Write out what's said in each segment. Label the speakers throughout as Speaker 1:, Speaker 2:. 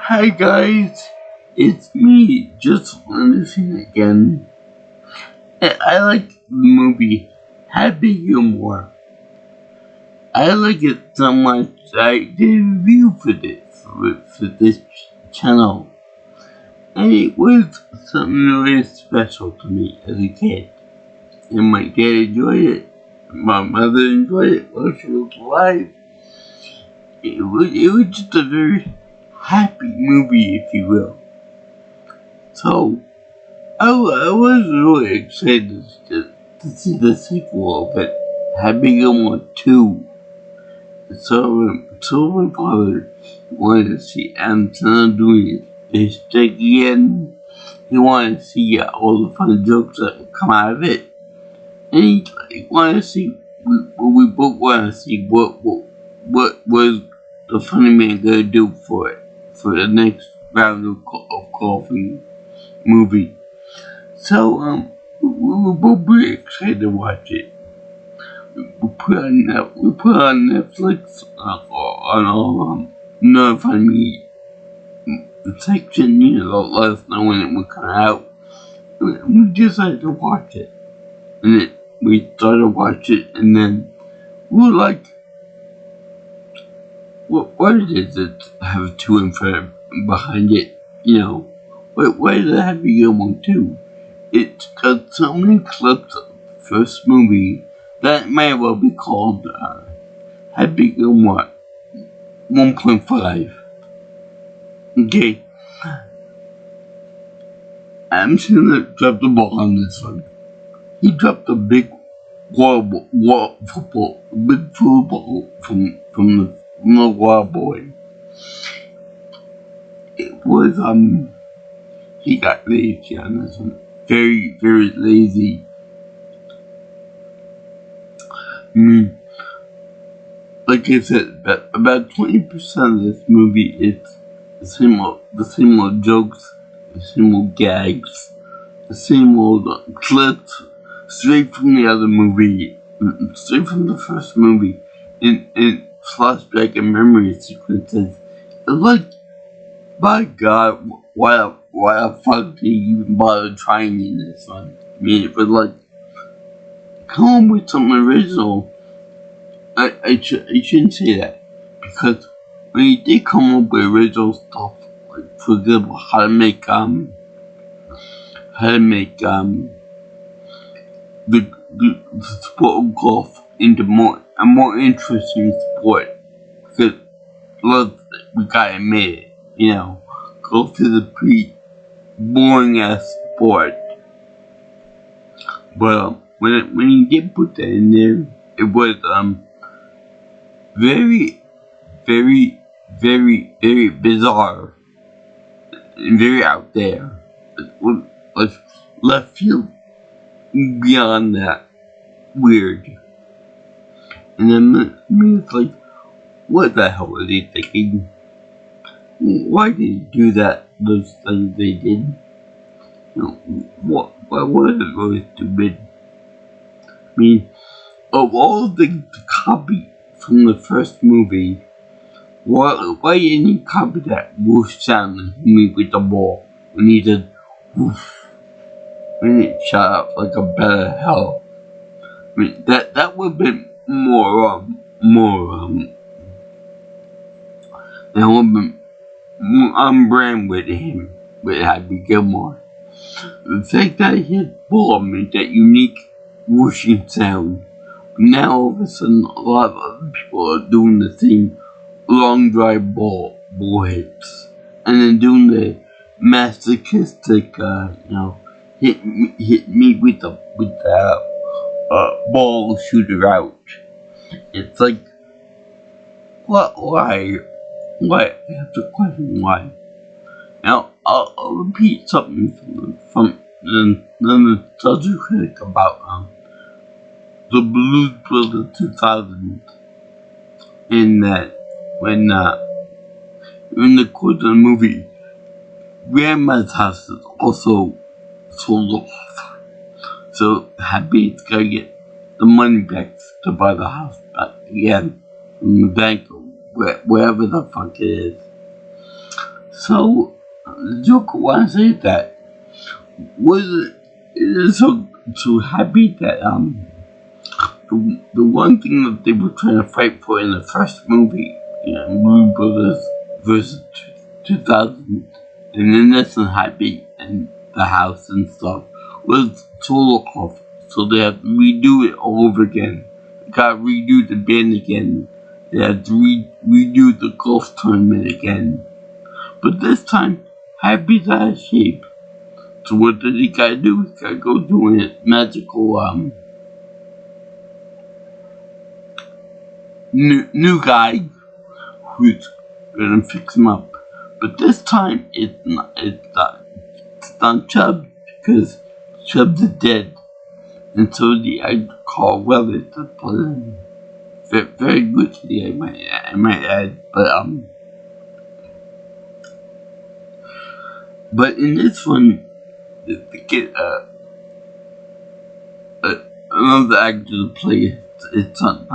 Speaker 1: Hi guys, it's me, just listening again. I like the movie Happy Gilmore. I like it so much I did a review for this channel. And it was something really special to me as a kid. And my dad enjoyed it. My mother enjoyed it while she was alive. It was just a very happy movie, if you will. So, I was really excited to see the sequel of it, Happy Gilmore 2. So my father wanted to see Adam Sandler doing his stick again. He wanted to see all the funny jokes that would come out of it. And he wanted to see, we both wanted to see what was the funny man going to do for it, for the next round of golfing movie. So, we were both pretty excited to watch it. We put it on Netflix, on notify me section, let us know when it would come out. We decided to watch it. And we started watching it, and then we were like, what is it have two in front behind it? Why does it have to be one too? It's got so many clips of the first movie that may well be called Happy Gilmore 1.5. Okay. I'm just gonna drop the ball on this one. He dropped a big football from the wall boy. It was, he got lazy on this one. Very, very lazy. I mean, like I said, about 20% of this movie is the same old jokes, the same old gags, the same old clips, straight from the other movie, straight from the first movie, in flashback and memory sequences. It's like, by God, why the fuck did you even bother trying in this one? I mean, it was like, come on with something original. I shouldn't say that, because when you did come up with original stuff, like for example, how to make the sport of golf into a more interesting sport, because we gotta admit it, golf is a pretty boring ass sport. But when you did put that in there, it was very, very, very, very bizarre and very out there. It was left field beyond that weird. And then it's like, what the hell were they thinking? Why did he do that? Those things they did. What was it really stupid? I mean, of all the things to copy from the first movie, why didn't he copy that whoosh sound that he made with the ball when he did whoosh? When it shot up like a bell of hell. I mean, that would have been more on brand with him, with Happy Gilmore. The fact that his ball made that unique whooshing sound. Now all of a sudden, a lot of other people are doing the same long dry ball hits, and then doing the masochistic, hit me with the ball shooter out. It's like, what? Why? I have to question why. Now I'll repeat something from the nostalgia critic about the Blues Brothers 2000, in that when in the course of the movie, Grandma's house is also sold off. So Happy's gotta get the money back to buy the house back again from the bank or wherever the fuck it is. So the Joker wants to say that was it is so happy that the one thing that they were trying to fight for in the first movie, Movie Brothers versus 2000, and then this one happy and the house and stuff was total off. So they had to redo it all over again. They got to redo the band again. They had to redo the golf tournament again. But this time, Happy's out of shape. So what did he gotta do? He gotta go do a magical, new guy who's gonna fix him up. But this time, it's not Chubb, because Chubb's dead. And so the actor called Weller to play him. Very good, I might add. But in this one, they get another actor to play it's not.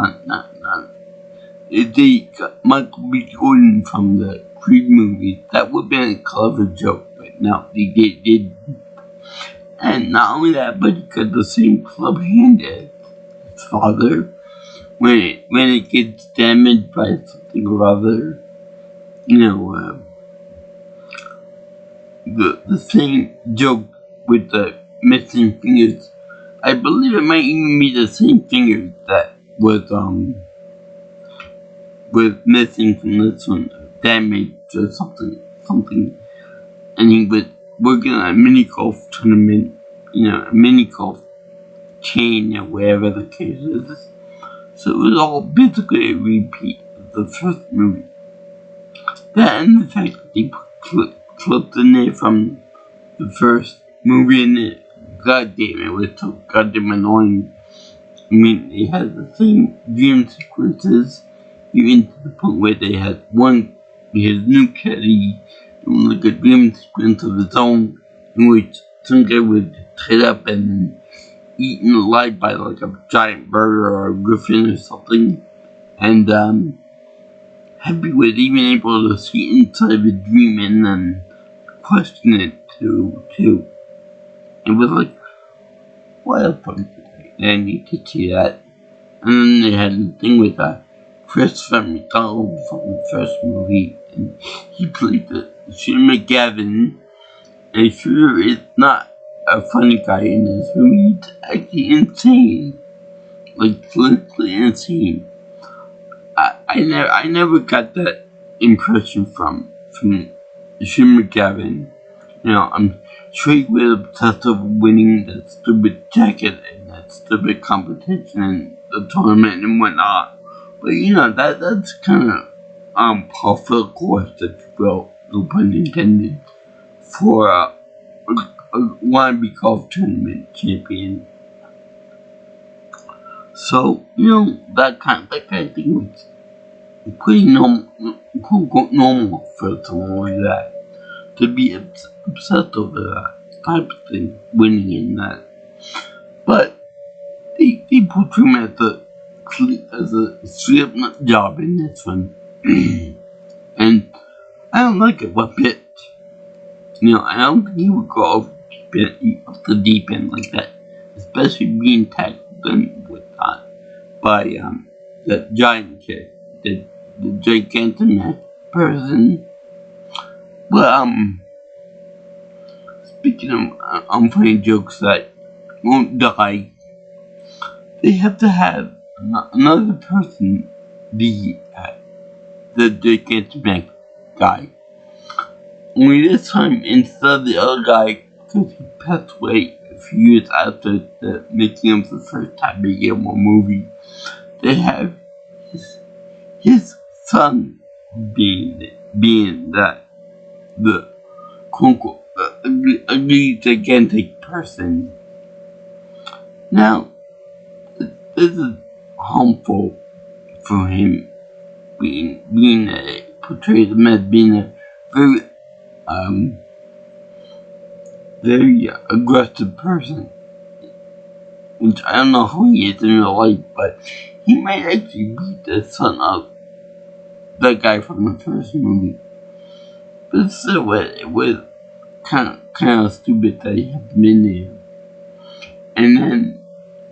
Speaker 1: They got Michael B. Jordan from the Creed movie. That would have been a clever joke, but no, they did. And not only that, but he got the same club hand as his father. When it gets damaged by something or other, the same joke with the missing fingers. I believe it might even be the same fingers that was missing from this one, damaged or something. And he was working on a mini golf tournament, a mini golf chain or whatever the case is. So it was all basically a repeat of the first movie. That and the fact that they put clips in there from the first movie in it. God damn, it was so goddamn annoying. I mean, they had the same dream sequences, even to the point where they had his new caddy, like a dream sequence of his own, in which some guy was tied up and eaten alive by like a giant burger or a griffin or something. And Happy was even able to see inside of a dream and then question it too. It was like, what the fuck did I need to see that? And then they had the thing with Christopher McDonald from the first movie, and he played the Shane McGavin. And sure, it's not a funny guy in this movie. He's actually insane, like literally insane. I never got that impression from Shane McGavin. I'm sure he was obsessed with winning that stupid jacket and that stupid competition and the tournament and whatnot. But that's kind of par for the course, if you will, no pun intended, for a wannabe golf tournament champion. So that kind of thing was pretty normal, quote unquote normal for someone like that to be obsessed over that type of thing, winning in that. But they portray him as a straight nut job in this one. And I don't like it one bit. I don't think he would go off the deep end like that, especially being tackled with that by that giant kid, the gigantic person. But speaking of unfunny jokes that won't die, they have to have another person be the gigantic guy. Only this time, instead of the other guy, because he passed away a few years after the making of the first Happy Gilmore movie, they have his son being that the quote unquote ugly gigantic person. Now, this is harmful for him being portrayed him as being a very aggressive person, which I don't know how he is in real life, but he might actually beat the son of the guy from the first movie. But still, it was kind of stupid that he had been there. And then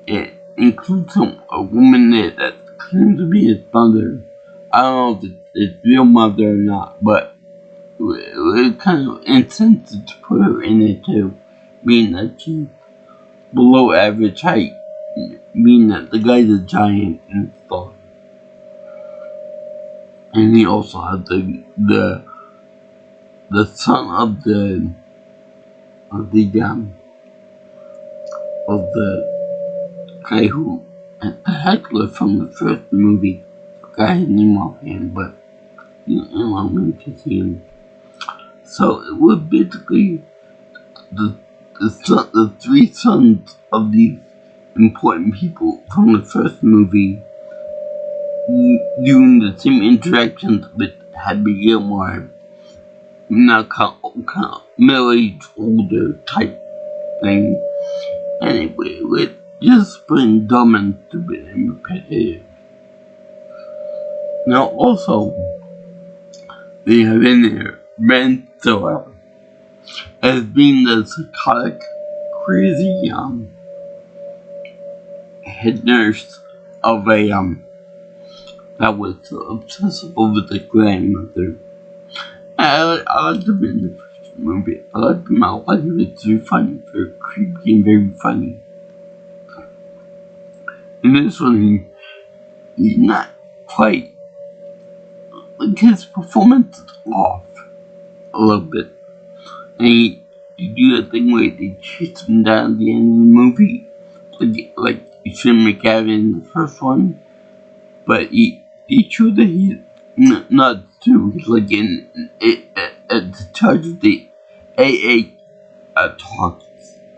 Speaker 1: it includes a woman there that claims to be his mother. I don't know if it's real mother or not, but it was kind of insensitive to put her in it too, meaning that she's below average height, meaning that the guy's a giant and stuff. And he also had the son of the guy who the heckler from the first movie. I forgot his name offhand, but I'm going to see him. So it was basically the three sons of these important people from the first movie doing the same interactions with Happy Gilmore, now kind of middle-aged, older type thing. And it was just plain dumb and stupid and repetitive. Now also, they have in there Ben Stiller as being the psychotic, crazy head nurse of a that was obsessive over the grandmother. I liked him in the first movie. I liked him. I liked him. It's very funny, very creepy, and very funny. In this one, he's not quite, like, his performance is off a little bit. And he do that thing where they chase him down at the end of the movie, like Sean McGavin in the first one, but he showed that he's not too. He's like at the charge of the AA talks,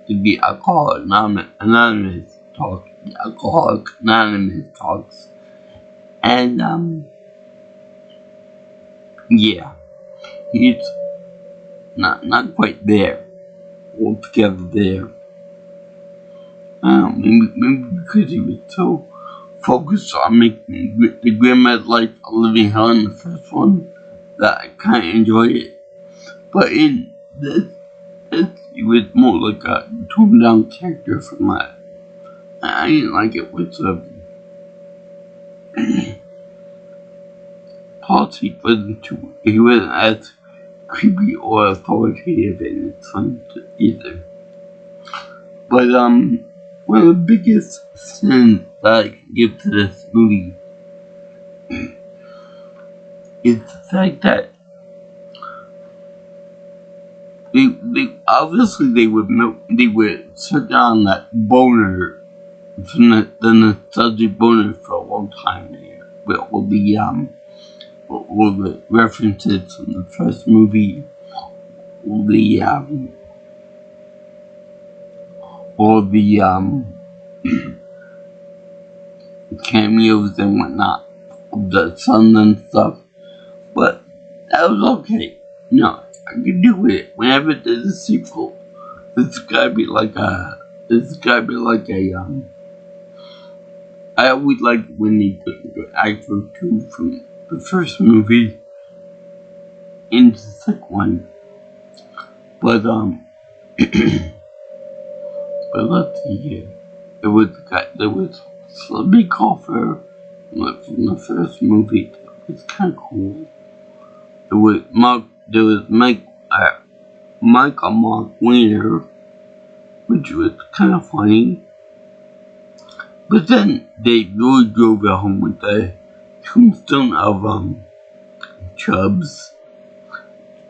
Speaker 1: the Alcoholic Anonymous talks, the Alcoholic Anonymous talks, and yeah, he's not quite there, altogether there. Maybe because he was so focused on making the grandma's life a living hell in the first one that I kind of enjoyed it. But in this, he was more like a toned down character from that. I didn't like it whatsoever. Policy he wasn't as creepy or authoritative in its fun either. But one of the biggest sins that I can give to this movie is the fact that they would shut down that boner from the nostalgic boner for a long time there with all the references from the first movie, all the cameos and whatnot of the sun and stuff, but that was okay. No, I could do it. Whenever there's a sequel, it's gotta be like a I always like when they put the actor 2 from the first movie into the second one. But but let's see here. There was a big offer from the first movie. It's kind of cool. There was Michael Mark Weiner, which was kind of funny. But then they really drove it home with the tombstone of Chubbs,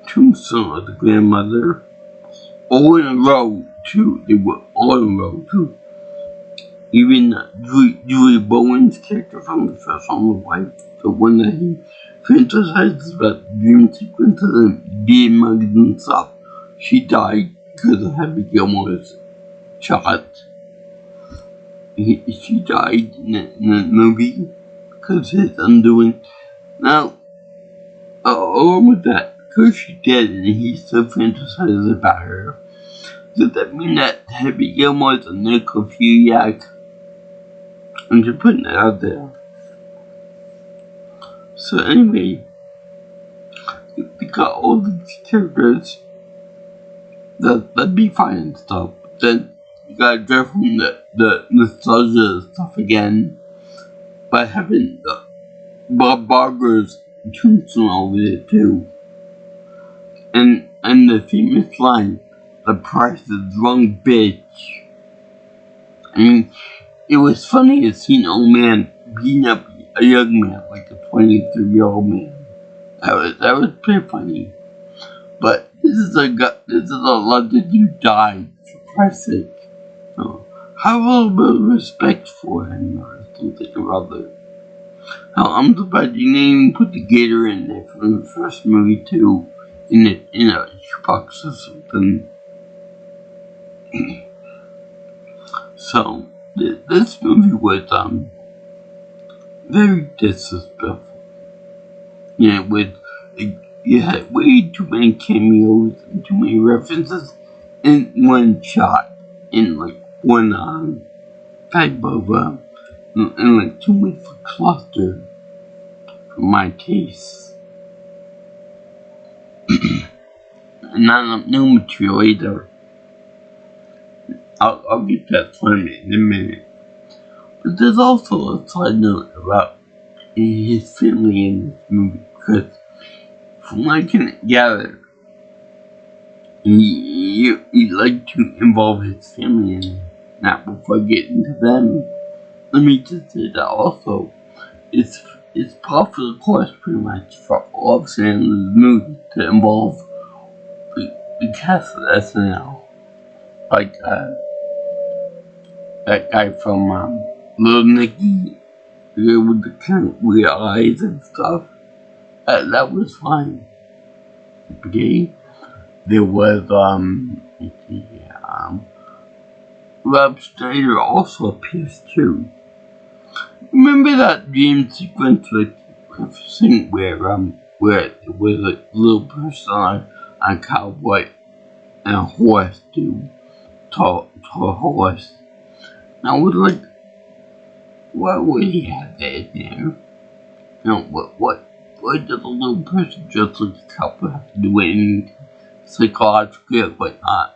Speaker 1: tombstone of the grandmother, all in a row too. They were all in a row too. Even Julie Bowen's character from the first one, the wife, the one that he fantasizes about the dream sequences and being mugged and stuff, she died because of Happy Gilmore's shot. She died in the movie because of his undoing. Now, along with that, because she's dead and he still fantasizes about her, does that mean that Happy Gilmore's a necrophiliac? I'm just putting it out there. So anyway, they got all these characters that'd be fine and stuff. But then you gotta drive from the nostalgia stuff again by having Bob Barker's tombstone over there too. And the famous line, "The price is wrong, bitch." I mean, it was funny to see an old man beating up a young man, like a 23-year-old man. That was pretty funny. But this is a London who died, for Christ's sake. So, have a little bit of respect for him, or something or other. Hell, I'm surprised you didn't even put the gator in there from the first movie too, in a shoebox or something. So, this movie was very disrespectful. You had way too many cameos and too many references in one shot, in like one type of and like too much for cluster for my taste. And not enough new material either. I'll get that from it in a minute. But there's also a side note about his family in this movie, because from what I can gather, he like to involve his family in it. Now, before I get into them, let me just say that also, it's par for the course pretty much for all of Sandler's movies to involve the cast of SNL. Like, that guy from Little Nicky, the guy with the kind of weird eyes and stuff. That was fine. Okay? There was, Rob Schneider also appears too. Remember that dream sequence with referencing where it was a little person on a cowboy and a horse too, tall horse. And I was like, why would he have that in there? Why does a little person just like a cowboy have to do anything psychologically or whatnot?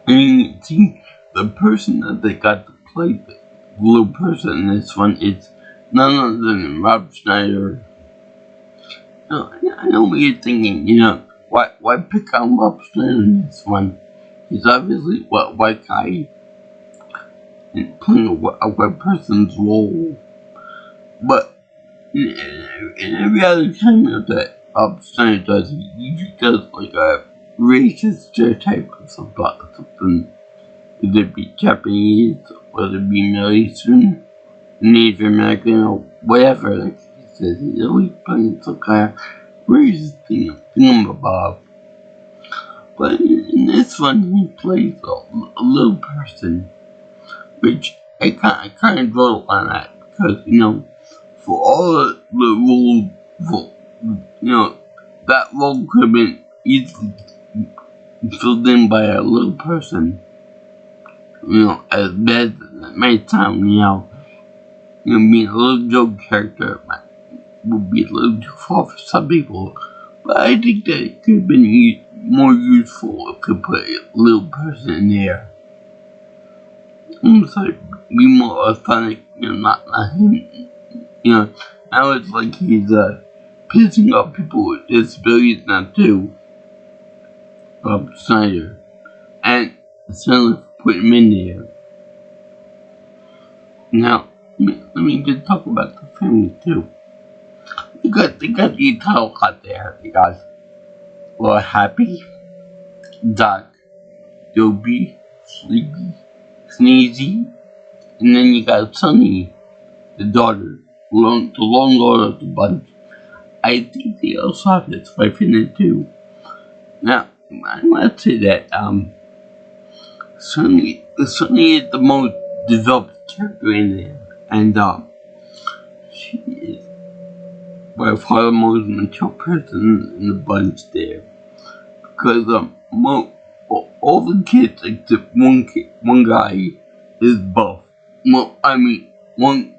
Speaker 1: I mean, see, the person that they got to play the little person in this one is none other than Rob Schneider. I know what you're thinking, why pick on Rob Schneider in this one? He's obviously a white guy and playing a white person's role. But in every other cameo that Rob Schneider does, he usually does like a racist stereotype or something. Whether it be Japanese, whether it be Middle Eastern, Native American, or whatever, like he says, he's always playing some kind of racist thingamabob. But in this one, he plays a little person, which I kind of dwell on that, because, for all the rules, that role could have been easily filled in by a little person. As bad as it may sound, being a little joke character would be a little too far for some people. But I think that it could have been more useful if you put a little person in there. Almost like be more authentic, not him. Now it's like he's pissing off people with disabilities now too. Bob Schneider. And Sandler put him in there. Now, let me just talk about the family too. They got the title cut there. They got Happy, Doc, Dopey, Sleepy, Sneezy, and then you got Sunny, the daughter, the lone daughter of the bunch. I think they also have his wife in it too. Now, I might say that Sunny is the most developed character in there, and she is by far the most mature person in the bunch there, because all the kids except one guy is buff. Well, I mean, one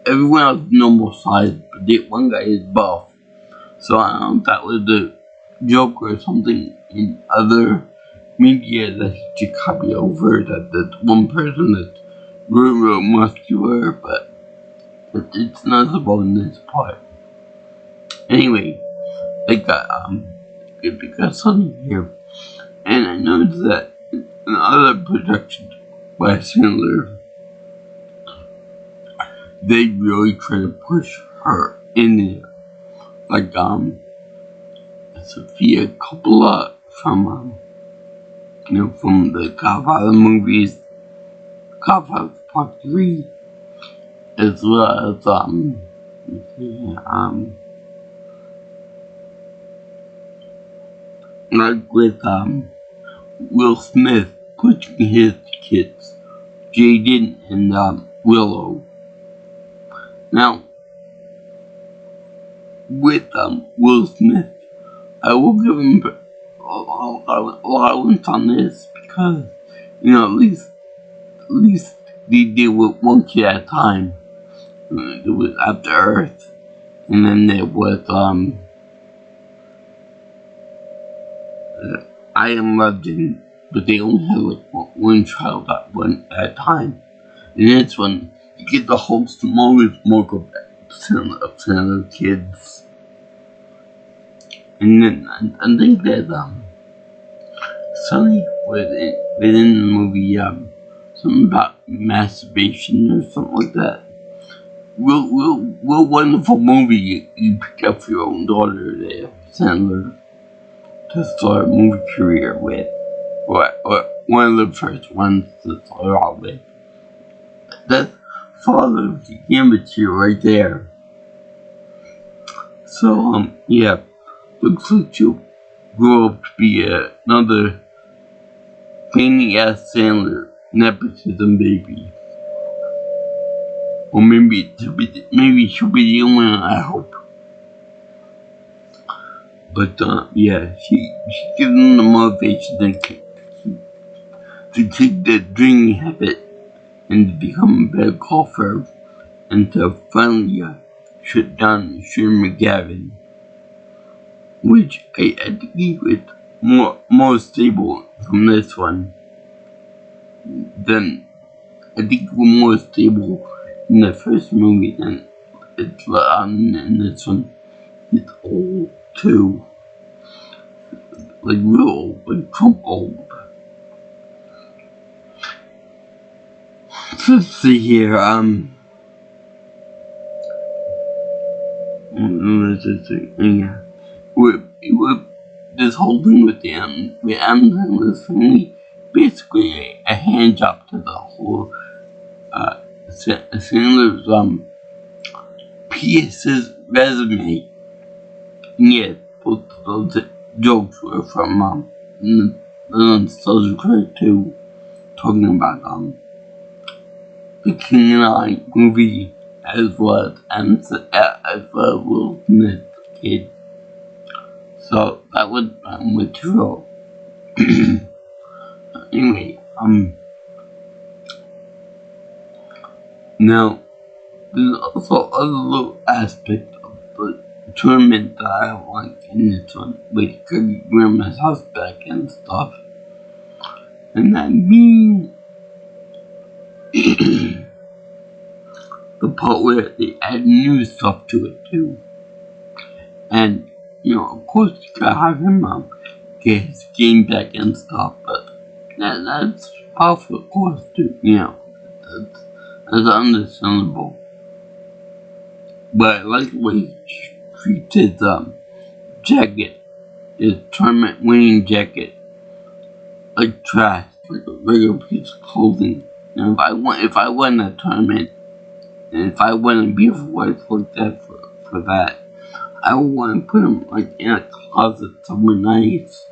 Speaker 1: everyone else is normal size but the one guy is buff. So I don't know if that was the joke or something in other media that he should copy over, that one person that's real muscular, but it's noticeable in this part. Anyway, they got something here, and I noticed that in other productions by Sandler, they really try to push her in there. Like, Sophia Coppola from the Godfather movies, Godfather Part 3, as well as, like with, Will Smith pushing his kids, Jaden and, Willow. Now, with Will Smith, I will give him allowance on this because, at least they deal with one kid at a time. It was After Earth, and then there was I Am Legend, but they only had like one child at a time. And this one, you get the whole multiple of kids. And then I think that something within the movie, something about masturbation or something like that. Real wonderful movie you picked up for your own daughter there, Sandler, to start a movie career with, or one of the first ones to start out with. That's Father of the Amateur right there. So, yeah, looks like you'll grow up to be another painy ass Sandler nepotism baby. Or maybe she'll be the only one, I hope. But, yeah, she gives them the motivation to take the drinking habit and to become a better golfer and to finally shut down Shane McGavin, which I think he was more stable from this one. I think he was more stable in the first movie than it's in this one. He's old too, like real old, like Trump old. So let's see here. Yeah. With this whole thing with Amazon was for me basically a hand job to the whole Sandler's PS's resume. Yeah, both of those jokes were from the Nostalgia Critic 2, talking about the King and I movie, as well as Will Smith's kid. So that was material. Anyway, now there's also other little aspect of the tournament that I like in this one, with Cookie Grandma's house back and stuff, and that being the part where they add new stuff to it too. And, of course you gotta have him get his game back and stuff, but that's powerful, of course, too, that's understandable. But I like the way he treats his jacket, his tournament winning jacket, like trash, like a regular piece of clothing. And if I won a tournament, and if I won a beautiful wife like that for that, I would want to put him like in a closet somewhere nice,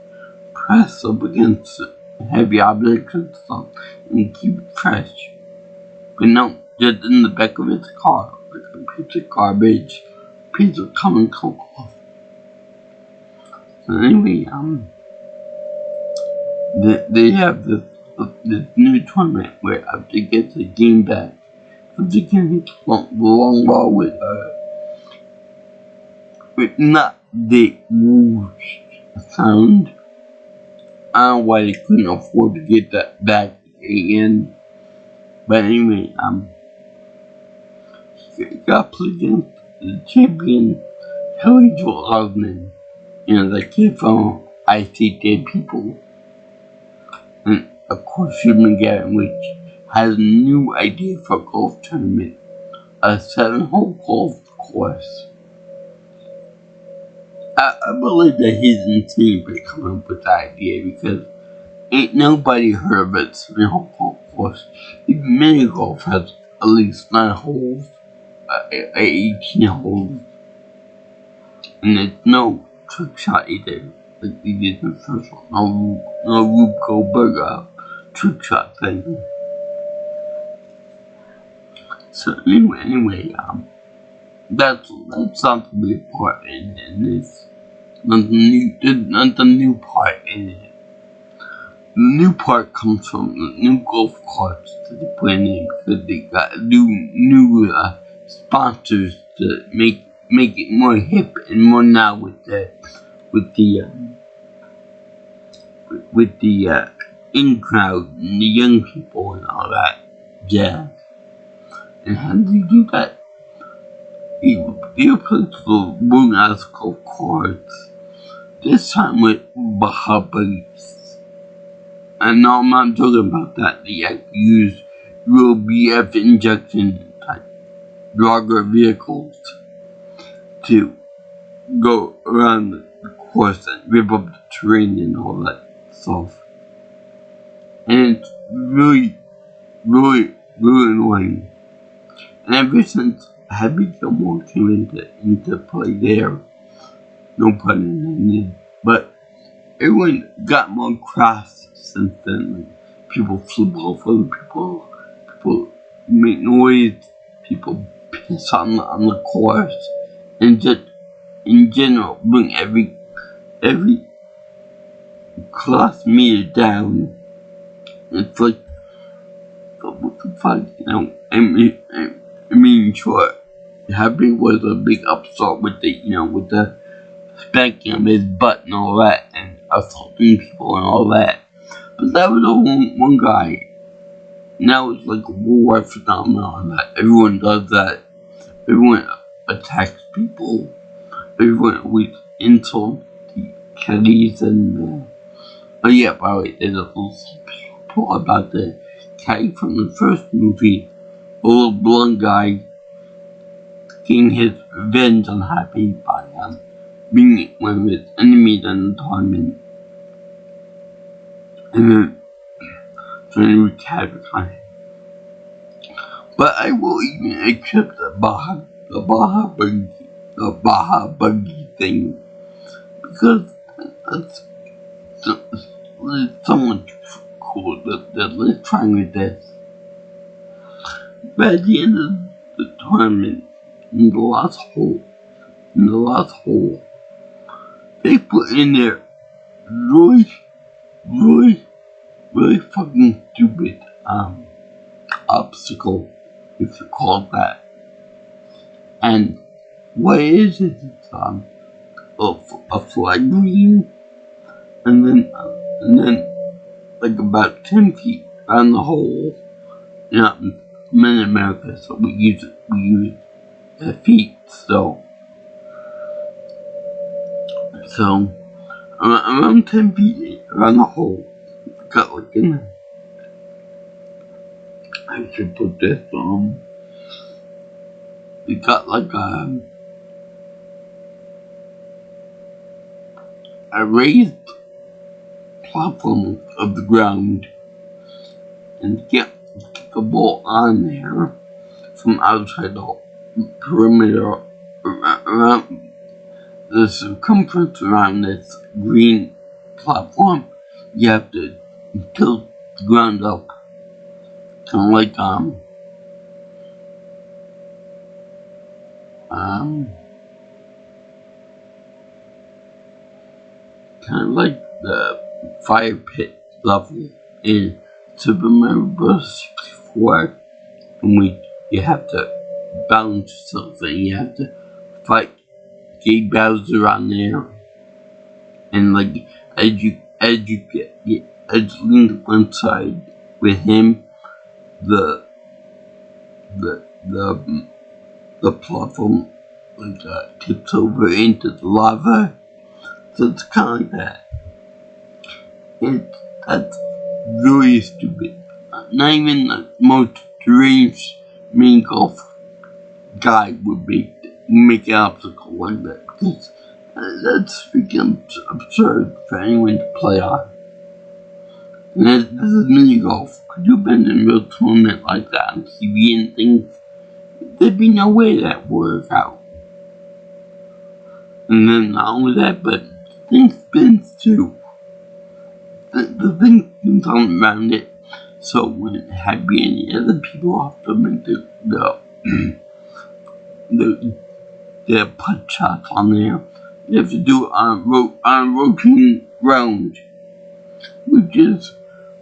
Speaker 1: pressed up against heavy objects and stuff, and keep it fresh. But no, just in the back of his car, like a piece of garbage, piece of common coke. So anyway, they have this new tournament where after he gets the game back, after he can hit the long ball with not the worst sound. I don't know why they couldn't afford to get that back again. But anyway, got played against the champion, Harry Osmond. The kid from ICT People. And of course, Shipman Gavin, which has a new idea for a golf tournament. A 7-hole golf course. I believe that he's insane for coming up with that idea because ain't nobody heard of it 7-hole golf course. Even mini golf has at least 9 holes, 18 holes. And there's no trick shot either. Like they did in the first one. No Rube Goldberg trick shot thing. So anyway, that's not the big part in this. Not the new part in it. The new part comes from the new golf carts that they put in because they got new sponsors to make it more hip and more now with the in crowd and the young people and all that jazz. And how do you do that? You play for one ass golf cards. This time with Baja Buggies. And no, I'm not talking about that. They actually use real BF injection type dragger vehicles to go around the course and rip up the terrain and all that stuff. And it's really, really, really annoying. And ever since Happy Gilmore came into play there, no pun intended, but everyone got more crass since then. Like, people flip off other people make noise, people piss on the course, and just in general bring every class meter down. It's like, what the fuck, I mean, sure, Happy was a big upstart with the spanking of his butt and all that, and assaulting people and all that. But that was only one guy. Now it's like a worldwide phenomenon that everyone does that. Everyone attacks people. Everyone always insults the caddies and oh yeah, by the way, there's a little plot about the caddy from the first movie. A little blonde guy getting his revenge on Happy by being one of his enemies in the tournament. And then trying to wreak havoc on him. But I will even accept the Baja Buggy thing. Because it's so much cool that they're trying with this. But at the end of the tournament, in the last hole, they put in there really fucking stupid obstacle, if you call it that. And what is it? It's a flag green, and then like about 10 feet around the hole. I'm in America, so we use feet. So around 10 feet around the hole, got like I should put this we got like a raised platform of the ground, and to get the ball on there from outside the perimeter around the circumference around this green platform, you have to tilt the ground up, kind of like the fire pit level in Super Mario Bros. 64, in which you have to balance yourself and you have to fight Jay Bowser on there, and like as you as you link one side with him, the the the the platform like tips over into the lava. So it's kind of like that. That's really stupid. Not even the most deranged mini golf guy would make an obstacle like that, because that's freaking absurd for anyone to play on. And this is mini golf. Could you have been in a real tournament like that on TV and things? There'd be no way that would work out. And then not only that, but things spins too. The thing spins on around it, so when it had be any other people have to make the putt shots on there. You have to do it on a rotating round, which is,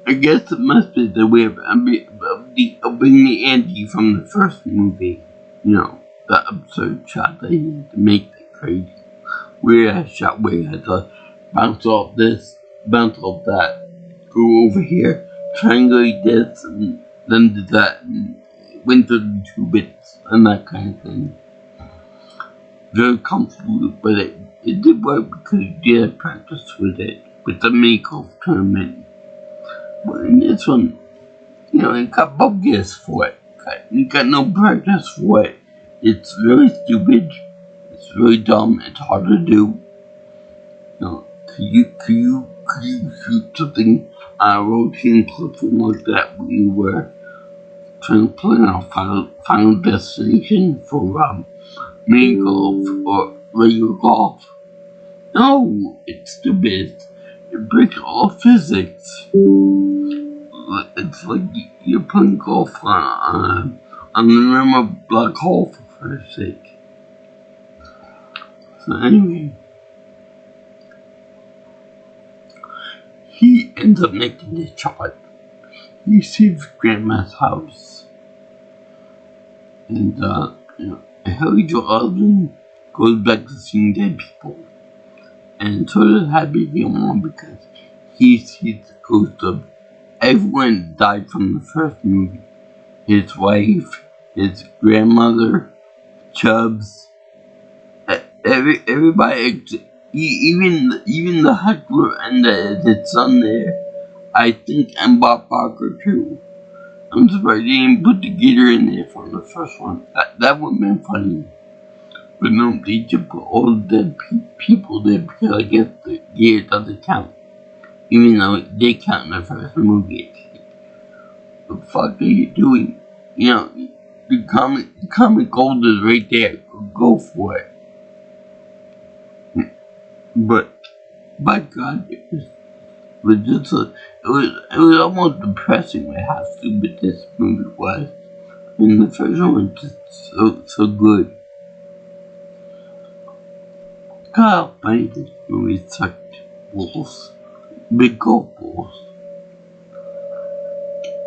Speaker 1: I guess it must be the way of bringing the ante from the first movie. You know, the absurd shot they had to make that crazy. Weird shot where you had to bounce off this, bounce off that, go over here, triangulate this, and then do that, and went through the 2 bits, and that kind of thing. Very comfortable, but it did work because you did practice with it, with the mini golf tournament. But in this one, you know, it got bogus for it. You got no practice for it. It's really stupid. It's really dumb. It's hard to do. You know, could you shoot something on a rotating platform like that when you were trying to plan a final destination for mini golf or regular golf? No, it's stupid. It breaks all physics. It's like you're playing golf on the rim of a black hole, for Christ's sake. So anyway, he ends up making the shot. He sees Grandma's house, and you know, Harry Jordan goes back to seeing dead people, and so does Happy Gilmore, because he sees the ghost of everyone died from the first movie. His wife, his grandmother, Chubbs, everybody, even the heckler and his son there, I think, and Bob Barker too. I'm surprised they didn't put the Gator in there from the first one. That would have been funny. But no, they just put all the dead people there because I guess the Gator doesn't count. Even though they count in the first movie. What the fuck are you doing? You know, the comic gold is right there. Go for it. But by God, it was almost depressing with how stupid this movie was. I mean, the first one was just so good. God, how funny this movie sucked balls. Big golf balls.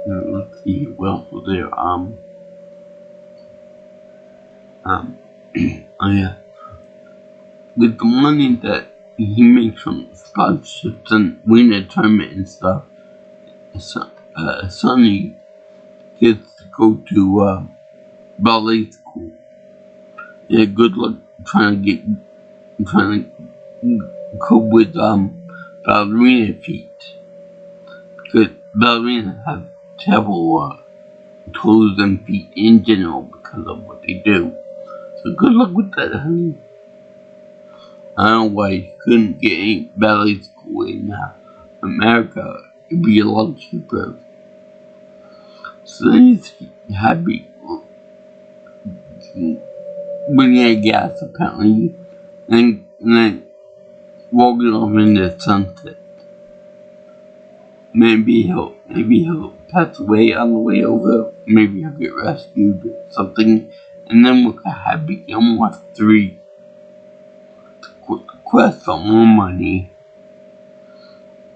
Speaker 1: Let's see what else was there. Oh yeah. With the money that he makes from sponsorships and winning a tournament and stuff, Sonny gets to go to ballet school. Yeah, good luck trying to cope with ballerina feet, because ballerinas have terrible toes and feet in general because of what they do. So good luck with that, honey. I don't know why you couldn't get any ballet school in America. It'd be a lot cheaper. So then he's happy running out of gas apparently, and then walking off in the sunset. Maybe he'll pass away on the way over. Maybe he'll get rescued or something. And then we'll have Happy Gilmore 3. Quest for more money.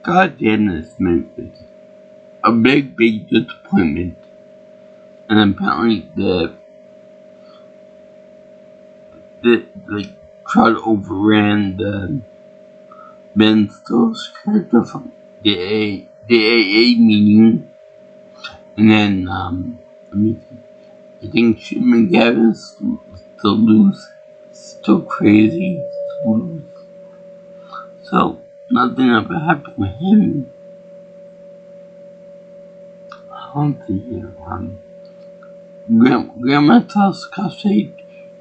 Speaker 1: God damn, this movie. A big disappointment. And apparently Trout overran the Ben Stiller's character from the AA meeting, and then I think Jim McGavin's to lose. Still crazy to lose. So nothing ever happened with him. I don't think Grandma tells Cassie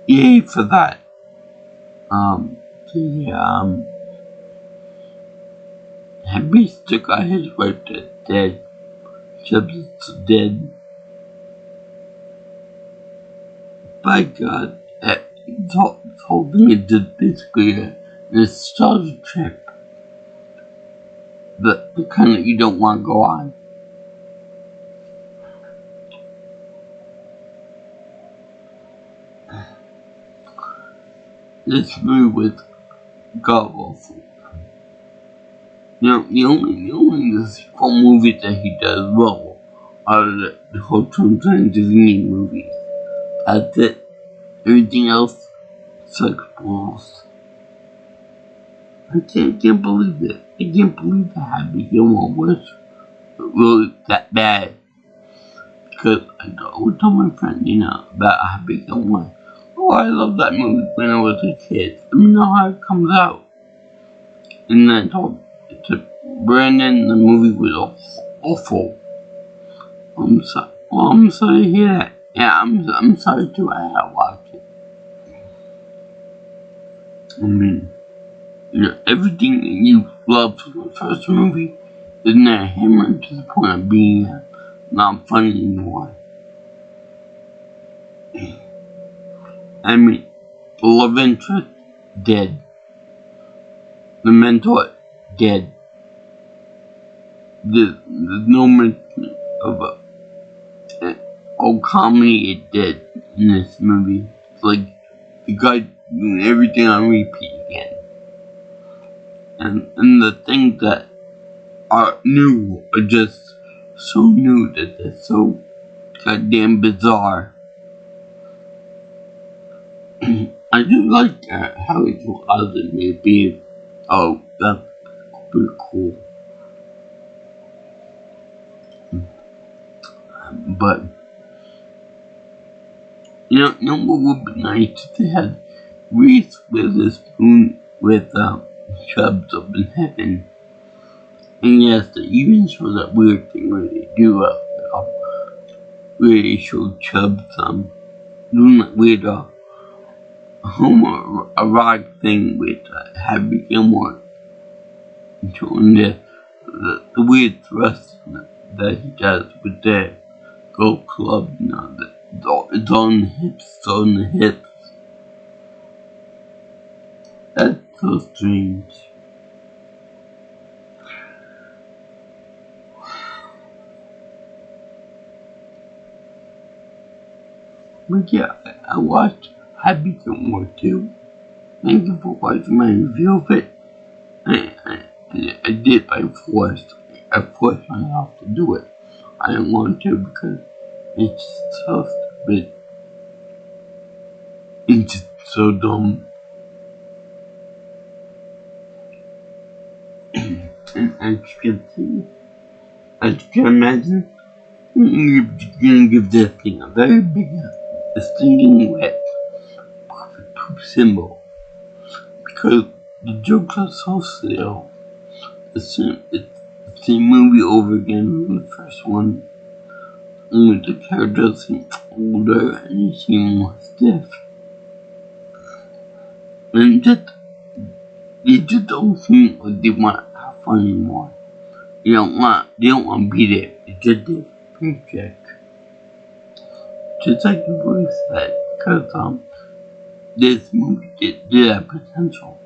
Speaker 1: yay for that. Happy still got his wife dead. Chubbs is dead. By God, this whole thing is just basically a nostalgia trip. The kind that you don't want to go on. This movie was god awful. The only sequel movies that he does well are the whole Trump Disney movies. That's it. Everything else sucks balls. I can't believe it. I can't believe that Happy Gilmore was really that bad. Because I would tell my friend, about Happy Gilmore. Oh, I love that movie when I was a kid. Let me know how it comes out. And then I told Brandon the movie was awful. I'm sorry. Well, I'm sorry to hear that. Yeah, I'm sorry too. I had to watch it. I mean, everything that you loved from the first movie is now hammered to the point of being not funny anymore. I mean, the love interest, dead. The mentor, dead. There's no mention of all comedy is dead in this movie. It's like the guy doing everything on repeat again. And the things that are new are just so new that they're so goddamn bizarre. I do like how it allows it to be. Oh, that's pretty cool. But what would be nice if they had Reese Witherspoon with Chubbs up in heaven. And yes, they even show that weird thing where they do where they show Chubbs doing that weird homoerotic thing with Happy Gilmore, showing the weird thrust that he does with the golf club, it's on the hips, That's so strange. But yeah, I watched Happy Gilmore too. Thank you for watching my review of it. I did by force. I forced myself to do it. I didn't want to because it's so stupid. It's just so dumb. And as you can see, as you can imagine, you're gonna give this thing a very big, stinking wet poop symbol. Because the jokes are so stale. It's the same movie over again from the first one. Only the characters seem older and they seem more stiff. And they just don't seem like they want to have fun anymore. They don't want to be there. It's just their paycheck. Just like the boy said, because this movie did have potential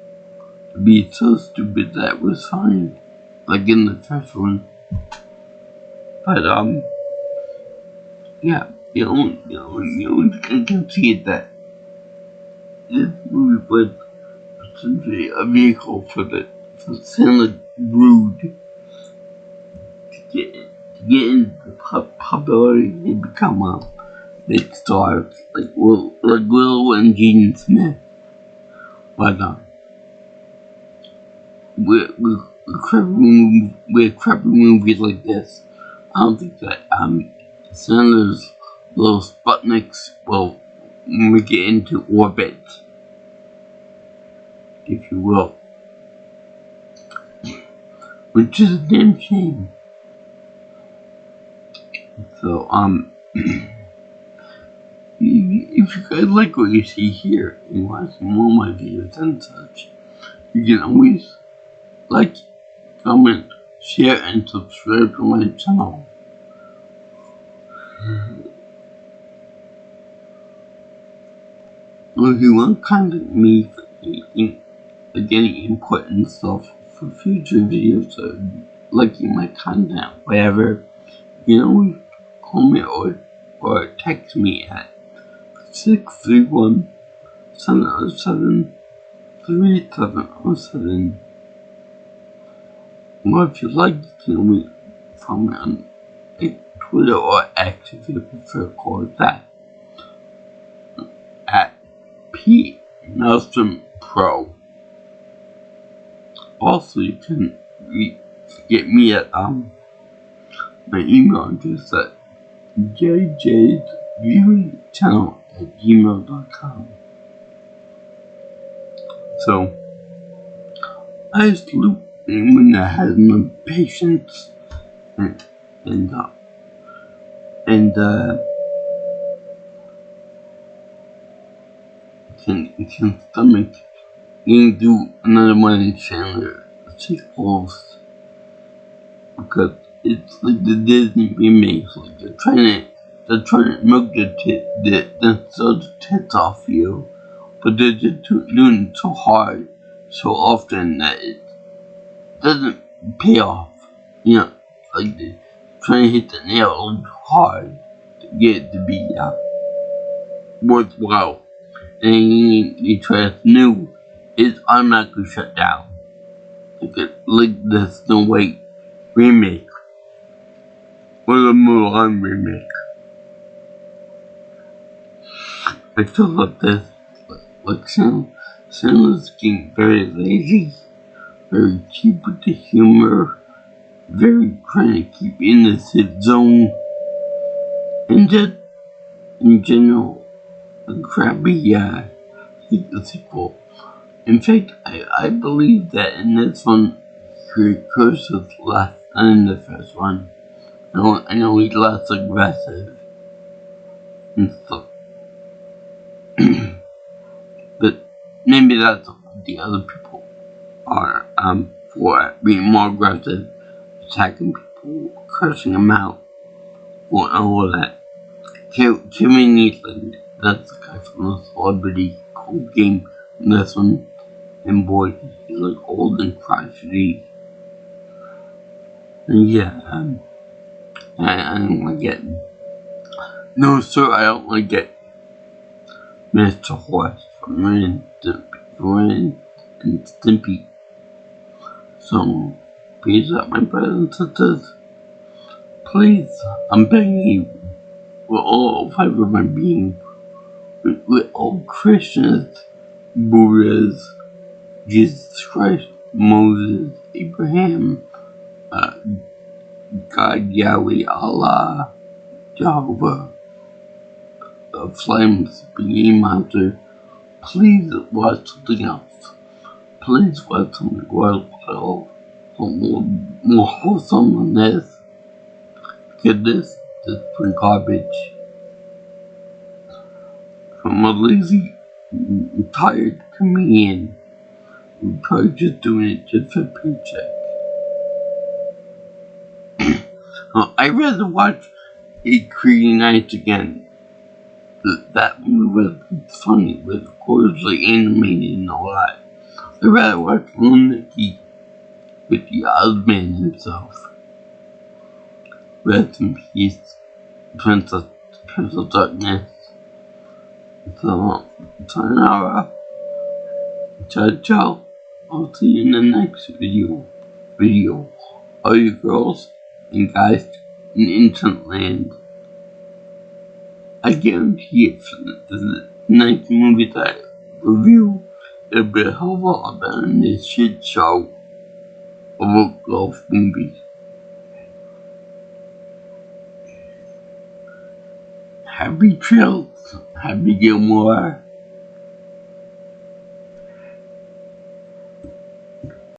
Speaker 1: to be so stupid that it was funny, like in the first one. But yeah, the only thing I can see is that this movie was essentially a vehicle for Sandler Brood to get into the popularity and become big stars like Will and Gene Smith. But with crappy movies like this, I don't think that Santa's little Sputniks will make it into orbit, if you will, which is a damn shame. So if you guys like what you see here and want some more of my videos and such, you can always like, comment, share, and subscribe to my channel. If you want to contact me for any input and stuff for future videos or liking my content, whatever, you can always call me or text me at 631-707-3707. Or if you like, you can always comment on Twitter or X if you prefer to call it that, at P Nelson Pro. Also, you can get me at my email address at jjviewingchannel@gmail.com. So I salute anyone that has no patience and can stomach getting through another one in Chandler sequels, because it's like the Disney remakes, like they're trying to milk the tits off you, but they're just doing it so hard, so often that it doesn't pay off. You know, like they're trying to hit the nail hard to get it to be worthwhile. And you try something new, it's automatically shut down. Like the Snow White remake, or the Mulan remake. I feel like this, like Santa's getting very lazy, very cheap with the humor, very trying to keep in the hit zone, and just in general, a crappy sequel. In fact, I believe that in this one, Curse was less than in the first one. I know he's less aggressive and stuff. But maybe that's what the other people are for being more aggressive, attacking people, cursing them out, and all that. Kevin Neatland, that's the guy from the Celebrity Cool Game. And this one, and boy, he's like old and crotchety. And yeah, I don't like it. No, sir, I don't like it. Mr. Horse from Ren and Stimpy. So, please up my brothers and sisters. Please, I'm begging you, with all fiber of my being, with all Christians, Buddhas, Jesus Christ, Moses, Abraham, God, Yahweh, Allah, Jehovah, the flames, being monster. Please watch something else. Please watch something worthwhile, more wholesome than this. Because this is pretty garbage. From a lazy, tired comedian who's probably just doing it just for a paycheck. I'd rather watch Eight Creepy Nights again. That movie was funny, was gorgeously animated and all that. I'd rather watch Little Nicky with the Ozman himself. Rest in peace, Princess Darkness. So, sayonara. Ciao. I'll see you in the next video. All you girls and guys in Instant Land. I guarantee it for the next movie that I review, it'd be a hell of a lot better than this shit show of a golf movie. Happy trails, Happy Gilmore.